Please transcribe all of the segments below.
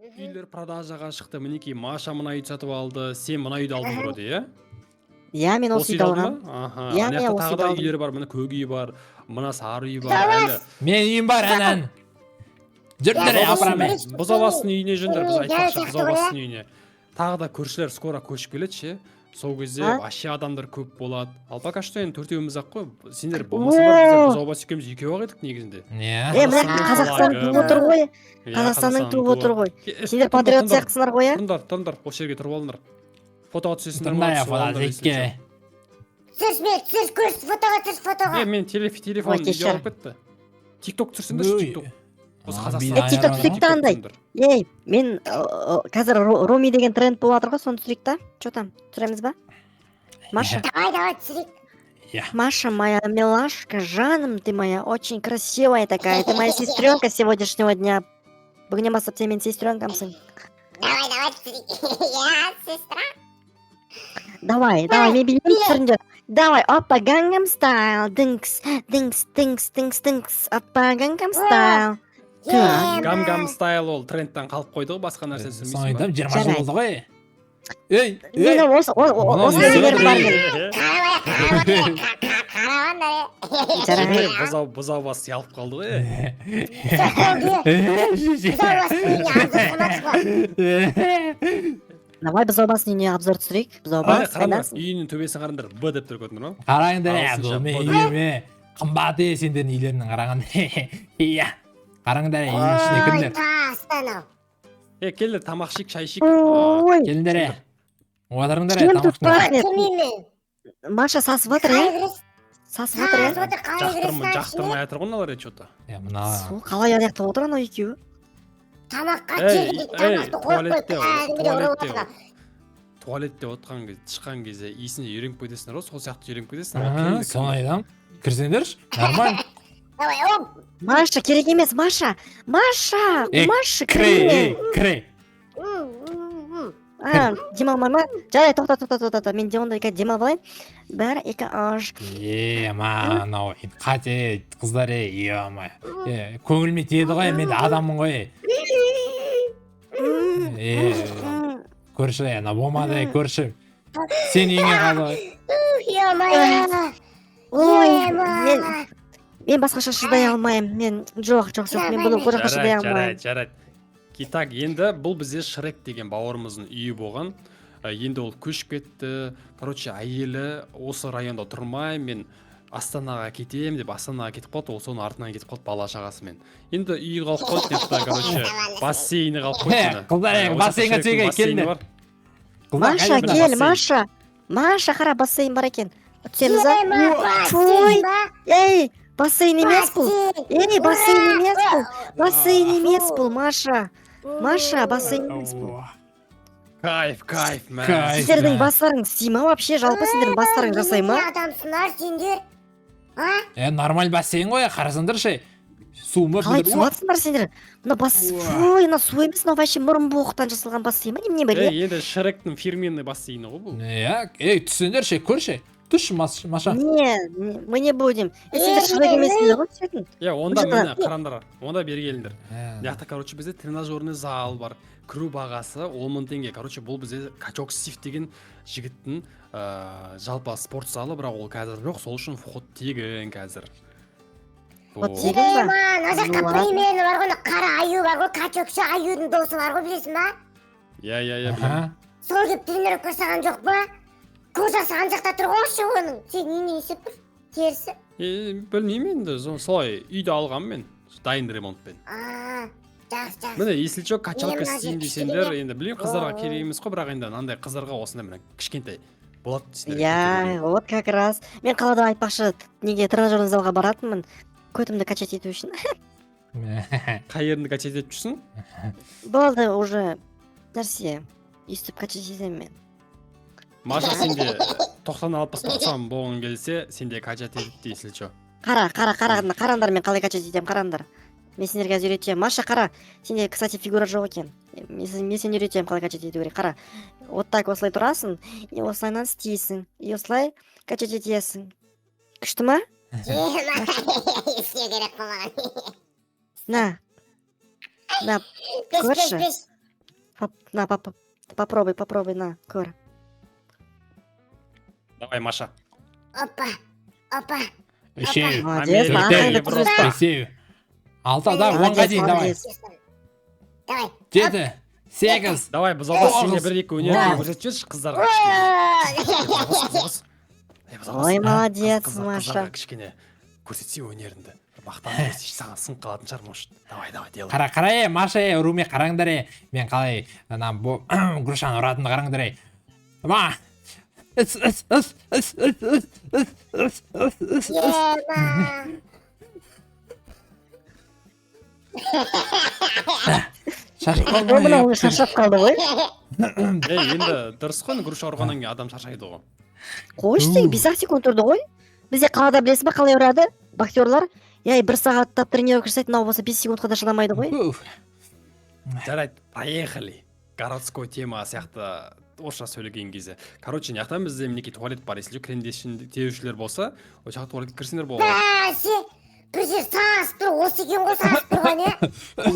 үйлер продажаға шықты, мінекей Маша мына үйді сатып алды, сен мына үйді алдың вроде, иә? Иә, мен осы үйді алғам. Аха, Иә, ана мен жақта осы тағы үйді да алдым. үйлер бар, мына көк үй бар, мына сары үй бар, әлі. Мен үйім бар, анан. Жүрдір, апырам. Бұзабастың үйіне жүндір, біз айтпақшы бұзабастың үйіне. Тағы да көршілер скоро көшіп келеді ше. Сол кезде вообще адамдар көп болады. Ал пока что енді төртеуіміз ақ қой. Сендер болмаса бар, біздер бұзабас екеуміз екеу ақ едік негізінде. Мына Қазақстан туып отыр ғой. Қазақстанның туып отыр ғой. Сендер патриот сияқтысыңдар ғой, иә? Тұрыңдар, осы жерге тұрып алыңдар. Фотоға түсесіңдер Тұрмай, фотоға түсесіңдер. Түсіріш, көріс, фотоға түсіріш, фотоға. Мен телефон видео алып кетті. Тикток түсірсіңдерші, тикток. Осы Қазақстан. Тикток түсірейік та андай. Ей, мен қазір Роми деген тренд болып жатыр ғой, соны түсірейік та. Че там, түсіреміз ба? Маша? Давай, түсірейік. Маша, моя милашка, жаным ты моя, очень красивая такая. Ты моя сестренка сегодняшнего дня. Бүгіннен бастап сен менің сестренкамсың. Давай, түсірейік. Я, сестра. Давай, мен билеймін түсіріңдер. Давай, опа, Gangnam Style. Дынкс, дынкс, дынкс, дынкс, дынкс. Опа, Gangnam Style. Gangnam Style ол трендтан қалып қойды ғой, басқа нәрсе түсірмейсің ба? 20 жыл болды ғой. Ей, мен осы өнерім бар мен. Қарағандар. Бұзау бас ұялып қалды ғой. Давай бұзаубастың үйіне обзор түсірейік. Бұзаубас, қайдасың? Үйінің төбесін қараңдар, Б деп тұр көрдіңдер ма? Қараңдар, бұл мен үйіме қымбат сендердің үйлерінің қарағандар. Иә. Қараңдар, үйінің ішіне кімдер? Келдер, тамақ ішейік, шай ішейік. Келіңдер. Отырыңдар, тамақ ішіне. Маша сасып отыр, е? Сасып отыр, е? Жақтырмай жатыр ғой мыналар че-то. Сол қалай аяқтап отыр анау екеуі? Тамаққа келді, тамақты қойып қойып. Туалетте отқан кезде, шыққан кезде иісіне үйреніп кетесіңдер ғой, сол сияқты үйреніп кетесіңдер. Соны айтам. Кірсеңдерші, нормально. Давай, оп. Маша, керек емес, Маша. Маша, кіре. Демалмай ма? Жарай, тоқта. Мен онда демалып алайын. 1, 2, 3. Мынау қате қыздар, ема. Көңіліме тиеді ғой, мен адаммын ғой. Көрші, болмады, көрші. Сен үйіңе қалды. Ой, мен басқаша шыдай алмайым. Мен жоқ, мен бұл жаққа шыдай алмайым. Жарайды. Итак, енді бұл бізде Шрек деген бауырымыздың үйі болған. Енді ол көшіп кетті. Короче, әйелі осы районда тұрмай, мен Астанаға кетем деп Астанаға кетіп қалды, ол соның артынан кетіп қалды бала шағасымен. Енді үй қалып қойды деп та, короче, бассейні қалып қойды. Қыздар, бассейнге түсуге келіңдер. Маша, кел, Маша. Маша, қара, бассейн бар екен. Түсеміз ба? Ей, бассейн емес бұл. Бассейн емес бұл, Маша. Маша, бассейн емес бұл. Кайф, мә. Сіздердің бастарың сима вообще, жалпы сендердің бастарың жасай ма? Адамсыңар сендер. Нормаль бассейн ғой, қарасыңдар ше. Су ма? Қалай суатсыңдар сендер? Мына мына су емес, мына вообще мұрын боқтан жасалған бассейн ма? Немене біле? Енді Шректің фирменный бассейні ғой бұл. Түсіңдер ше, көрші. Түш, Маша. Не, мы не будем. Сендер Шрек емесіңдер ғой түсетін? Онда мені қарандар, онда бері келіңдер. Яқта, короче, бізде тренажерный зал бар. Кіру бағасы 10 000 теңге. Короче, бұл бізде Качок Стив деген жігіттің жалпы спорт залы, бірақ ол қазір жоқ, сол үшін вход тегін қазір. Вход тегін ба? Ана жаққа примерно бар ғой, қара аю бар ғой, Качокшы аюдың досы бар ғой, білесің ба? Иә, білем. Сол деп тренировка жасаған жоқ па? Қожасы ана жақта тұр ғой, оның. Сен немен есеп тұр? Терісі? Білмеймін енді, солай үйді алғам мен, дайын ремонтпен. Жақсы. Міне, если что, качалка істейін десеңдер, енді білем, қыздарға керек емес қой, бірақ енді андай қыздарға осындай міне кішкентай болады дейсіңдер. Иә, вот как раз. Мен қалада айтпақшы, неге тренажерный залға баратынмын, көтімді качать ету үшін. Қай ерінді качать етіп жүрсің? Болды уже нәрсе, өйстіп качать етемін мен. Маша, сенде 90-60-90 болғың келсе, сенде качать етіп дейсіл чо. Қараңдар, мен қалай качать етем, қараңдар. Мен сендерге қазір үйретем. Маша, қара, сенде, кстати, фигура жоқ екен. Мен сені үйретем, қалай качать ету керек. Қара, вот так осылай тұрасың, и осылайнан істейсің, и осылай качать етесің. Күшті ма? Есе керек болған. На, көрші. На, попробуй, на, көр. Давай, Маша. Опа. Үшеу, Молодец, Америка, ағайынды Европа. күресті. бесеу, алты, да, Молодец, онға дейін, давай. молодец. Давай. 7, 8, Давай, біз олар сене Тоғыз. бір-екі өнерді Вау. көрсетіп жіберші қыздарға кішкене. Ой, молодец, Қыздарға Маша. кішкене көрсетсе өнеріңді. Мақтан көрсетші, саған сын қалатын шығар, может. Давай, делай. қара, Маша, Руми, қараңдар, мен қалай, Грушаны ұратынды қараңдар. Ма, Ема. шашып Ой, мына қалды ол шаршап қалды ғой. Енді дұрыс қой, груша ұрғаннан кейін адам шаршайды ғой. Қойшы тек 5 секунд тұрды ғой. Бізде қалада білесіз ба қалай ұрады? Боксерлар. Яй, 1 сағаттап тренировка жасайды, мынау болса 5 секундқа да шыдамайды ғой. Жарайды, поехали. Городской тема сияқты орысша сөйлеген кезде. Короче, мынаяқта бізде мінекей туалет бар, если теушілер болса, ол жақта туалетке кірсеңдер болады. Бәсе. Бір жер сағасып тұр, осы екен ғой сағасып тұрған,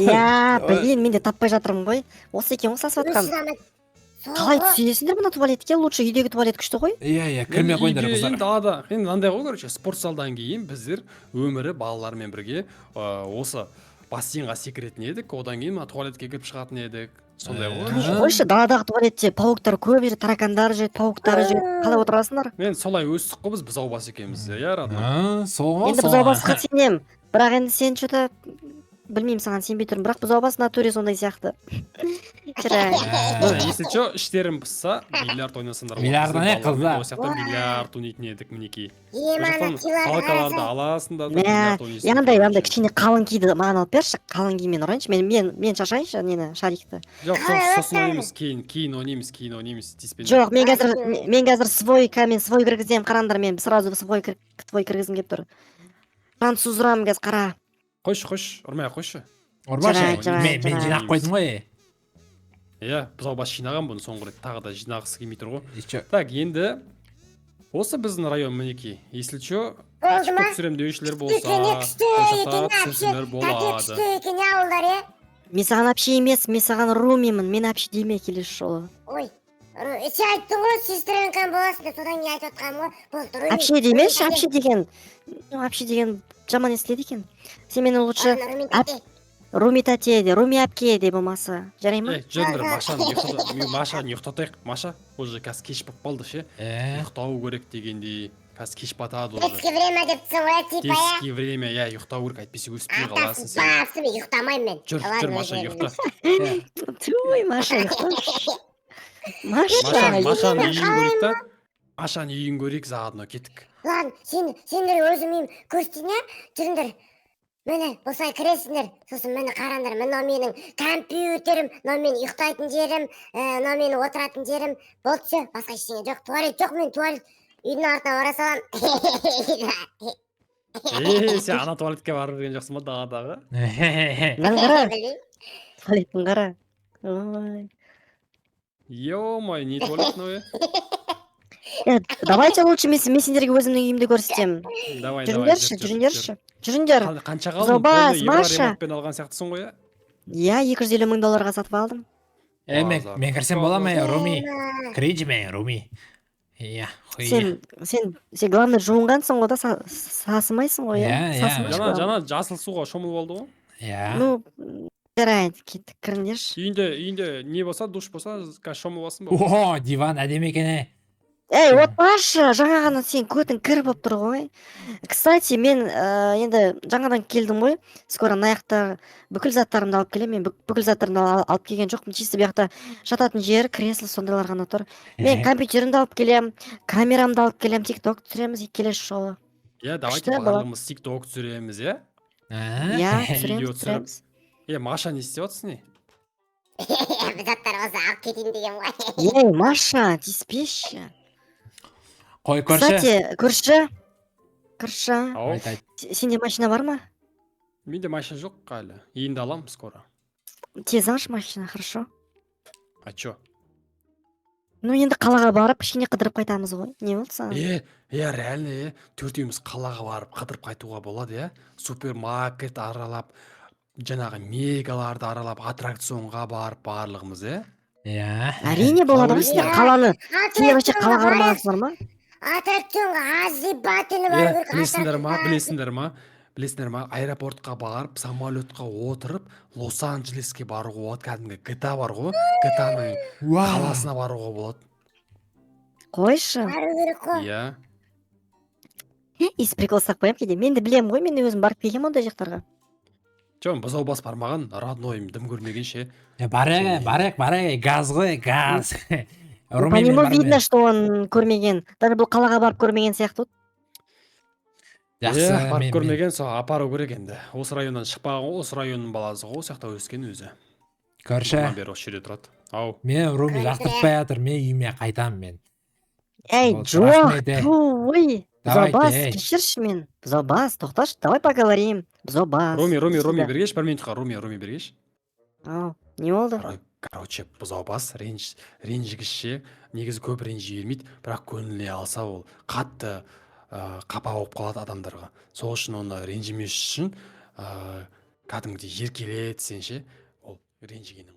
Иә, блин, мен де таппай жатырмын ғой. Осы екен ғой сасып жатқан. Қалай түсесіңдер мына туалетке? Лучше үйдегі туалет күшті ғой. Иә, кірмей қойыңдар Енді қыздар. далада, енді мынандай ғой, короче, спорт залдан кейін біздер өмірі балалармен бірге осы бассейнға секіретін едік, одан кейін туалетке кіріп шығатын едік. Сондай ғой. Қойшы, даладағы туалетте пауықтар көп жүреді, таракандар жүреді, пауықтар жүреді. Қалай отырасыңдар? Мен солай өстік қой, біз бұзау бас екенбіз, иә, родной. Сол Енді бұзаубасқа сенем. Бірақ енді сен что-то білмеймін, саған сенбей тұрмын. Бірақ бұзаубас натуре сондай сияқты. Если что, іштерім бұзса, бильярд ойнасаңдар. Бильярд ойнайық, Біз балалармен қыздар. Осы жақтан бильярд ойнайтын едік, мінекей. Ема, Палкаларды аласыңдар, Мә, бильярд ойнайсың. янандай кішкене қалың киді маған алып берші, қалың киіммен ұрайыншы. Мен шашайыншы нені, шарикті. Жоқ, сосын ойнаймыз, кейін ойнаймыз, тиіспен. Жоқ, мен қазір свой кіргіземін, қараңдар, мен сразу свой кіргізім келіп тұр. Француз ұрамын қазір, қара. Қойшы, ұрмай қойшы. Ұрмашы, Жарайды, мен жинақ қойдым ғой. Иә, бұзау бас жинаған бұны соңғы рет, тағы да жинағысы келмей тұр ғой. Еще. Так, енді осы біздің район мінекей. Если что, Болды ма? түсірем деушілер болса, Күшті екен, түсірсеңдер болады. күшті екен, ауылдар, Мен саған апше емес, мен саған румимін, мен апше деме келесі жолы. Ой, сен айттың ғой, сестренкам боласың деп, содан кейін айтып отқаным ғой. Болды, Руми. Апше демеші, апше деген жаман естіледі екен. Сен мені лучше Руми тәте де, Руми әпке де болмаса. Жарай ма? Жөндір, Машаны ұйықтатайық. Маша, уже қазір кеш болып қалды ше. Ұйықтау керек дегендей, қазір кеш батады уже. Детский время депсің ғой, типа, я. Детский время, иә, ұйықтау керек, әйтпесе өспей қаласың Атасы сен. басым, ұйықтамаймын мен. Жүр, Маша, ұйықта. Туй, Маша, Машаны үйін көрейік та. Машаны үйін көрейік, заодно кеттік. Ладно, сендер өзім үйім көрсетейін, жүріңдер. Міне, осылай кіресіңдер, сосын мені қараңдар, мынау менің компьютерім, мынау менің ұйықтайтын жерім, мынау менің отыратын жерім. Болды все, басқа ештеңе жоқ, туалет жоқ, мен туалет үйдің артына бара саламын. Сен ана туалетке барып жүрген жоқсың ба даладағы? қара, туалеттің қара. Ой. Ё-май, не туалет мынау? Давайте лучше мен сендерге өзімнің үйімді көрсетемін. Давай, Жүріңдерші. Қанша Бұзаубас, қалдың? Маша. Ремонтпен алған сияқтысың ғой, Иә, 250 мың долларға сатып алдым. Мен кірсем бола ма, Руми? Кірейінші мен, Руми. Иә, Сен главный жуынғансың ғой да, сасымайсың ғой, Иә, Жана жасыл суға шомылып алды ғой. Иә. Ну, жарайды, кеттік, кіріңдерші. Үйінде не болса, душ болса, қазір шомылып алсын ба? О, диван әдемі екен. Эй, отпашы, жаңа ғана сен көтің кір болып тұр ғой. Кстати, мен енді жаңадан келдім ғой. Скоро мына бүкіл заттарымды алып келем. Мен бүкіл заттарымды алып келген жоқпын. Чисто бұяқта жататын жер, кресло сондайлар ғана тұр. Мен компьютерімді алып келем, камерамды алып келем, тикток түсіреміз келесі жолы. Иә, давайте барлығымыз тикток түсіреміз, иә? Иә, түсіреміз. Маша не істеп отырсың не? Біз заттар болса алып кетейін деген ғой. Ей, Маша, тиіспеші. Қой, көрші. Кстати, көрші. Ау, Сенде машина бар ма? менде машина жоқ әлі. Енді алам скоро. Тез алшы машина, хорошо? А чё? Ну, енді қалаға барып, кішкене қыдырып қайтамыз ғой. Не болды саған? Реально, төртеуміз қалаға барып қыдырып қайтуға болады, иә? Супермаркет аралап, жанагы мегаларды аралап аттракционга барып барлыгыбыз Иә. Әрине болады ғой, сіздер Иә. қаланы, сендер вообще қалаға Аттракционға бармағансыңдар ма? Аттракционға обязательно бару керек. білесіңдер ма аэропортқа барып самолетқа отырып Лос-Анджелеске баруға болады, кәдімгі GTA бар ғой, GTA-ның қаласына баруға болады. Қойшы. Бару керек қой. Иә. Ис прикол ұстап қоямын кейде. Мен де білемін ғой, мен де өзім барып келгенмін ондай жақтарға. Жоқ, бұзау бас бармаған, родной дым көрмегенше. Барайық, газ ғой, газ. По нему видно, что он көрмеген. Даже бұл қалаға барып көрмеген сияқты. Жақсы, барып көрмеген, сол апару керек енді. Осы районнан шықпаған ғой, осы районның баласы ғой, осы жақта өскен өзі. Көрші, Бұрыннан бері осы жерде тұрады. Ау. мен Руми жақтыртпай жатыр, мен үйіме қайтамын мен. Эй, Вот, жоқ, рахмет, ой, Давайте, бұзаубас, ей. кешірші мен. Бұзаубас, тоқташы, давай поговорим. Бұзаубас. Руми Сюда. бергеш, бір минутқа Руми бергеш. Ау, не болды? Короче, бұзаубас ренжігішше, негізі көп ренжи бермейді, бірақ көңіліне алса ол қатты қапа болып қалады адамдарға. Сол үшін оны ренжімес үшін кәдімгідей еркелет сенше, ол ренжігенін